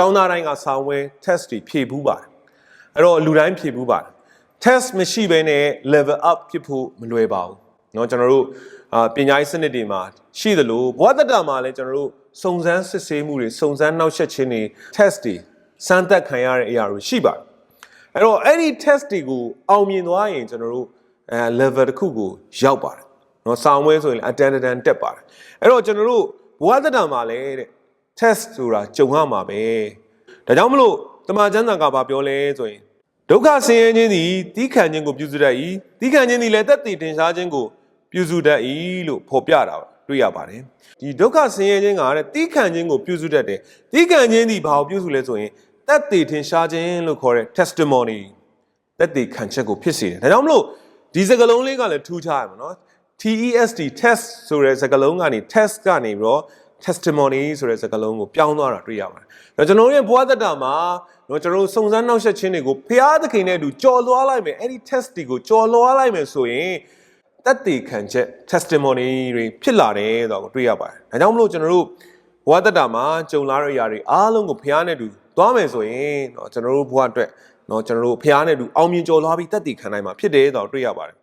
ကျောင်းသားတိုင်းကစာဝဲ test တွေဖြေဘူးပါတယ်အဲ့တော့လူတိုင်းဖြေဘူးပါတယ် test မရှိဘဲနဲ့ level up ဖြစ်ဖို့မလွယ်ပါဘူးเนาะကျွန်တော်တို့ပညာရေးစနစ်တွေမှာရှိသလိုဘဝတတမှာလည်းကျွန်တော်တို့စုံစမ်းစစ်ဆေးမှုတွေစုံစမ်းနှောက်ယှက်ခြင်းတွေ test တွေစမ်းသပ်ခံရတဲ့အရာတွေရှိပါတယ်အဲ့တော့အဲ့ဒီ test တွေကိုအောင်မြင်သွားရင်ကျွန်တော်တို့level တစ်ခုကိုရောက်ပါတယ်เนาะစာဝဲဆိုရင်အတန်းတက်ပါတယ်အဲ့တော့ကျွန်တော်တို့ဘဝတတမှာလည်းတဲ့ test ဆိုတာကြုံရမှာပဲဒါကြောင့်မလို့တမန်ကျမ်းစာကပြောလဲဆိုရင်ဒုက္ခဆင်းရဲခြင်းသည်တီးခံခြင်းကိုပြုစုတတ်၏တီးခံခြင်းသည်လည်းသက်သေထင်ရှားခြင်းကိုပြုစုတတ်၏လို့ဖော်ပြတာတွေ့ရပါတယ်ဒီဒုက္ခဆင်းရဲခြင်းကတဲ့တီးခံခြင်းကိုပြုစုတတ်တယ်တီးခံခြင်းသည်ဘာကိုပြုစုလဲဆိုရင်သက်သေထင်ရှားခြင်းလို့ခေါ်တဲ့ testimony သက်သေခံချက်ကိုဖြစ်စေတယ်ဒါကြောင့်မလို့ဒီစကားလုံးလေးကလည်းထူးခြားရမှာနော် TEST test ဆိုတဲ့စကားလုံးကနေ test ကနေပြီးတော့ testimony ဆိုတဲ့စကားလုံးကိုပြောင်းသွားတာတွေ့ရပါတယ်။ကျွန်တော်တို့ရဲ့ဘဝတတမှာကျွန်တော်တို့စုံစမ်းနှောက်ယှက်ခြင်းတွေကိုဖျားသခင်နဲ့အတူကြော်လွှားလိုက်မယ်အဲ့ဒီ test တွေကိုကြော်လွှားလိုက်မယ်ဆိုရင်သက်သေခံချက် testimony တွေဖြစ်လာတယ်ဆိုတော့တွေ့ရပါတယ်။ဒါကြောင့်မလို့ကျွန်တော်တို့ဘဝတတမှာကြုံလာတဲ့အရာတွေအားလုံးကိုဖျားနဲ့အတူသွားမယ်ဆိုရင်ကျွန်တော်တို့ဘဝအတွက်ကျွန်တော်တို့ဖျားနဲ့အတူအောင်မြင်ကြော်လွှားပြီးသက်သေခံနိုင်မှာဖြစ်တယ်ဆိုတော့တွေ့ရပါတယ်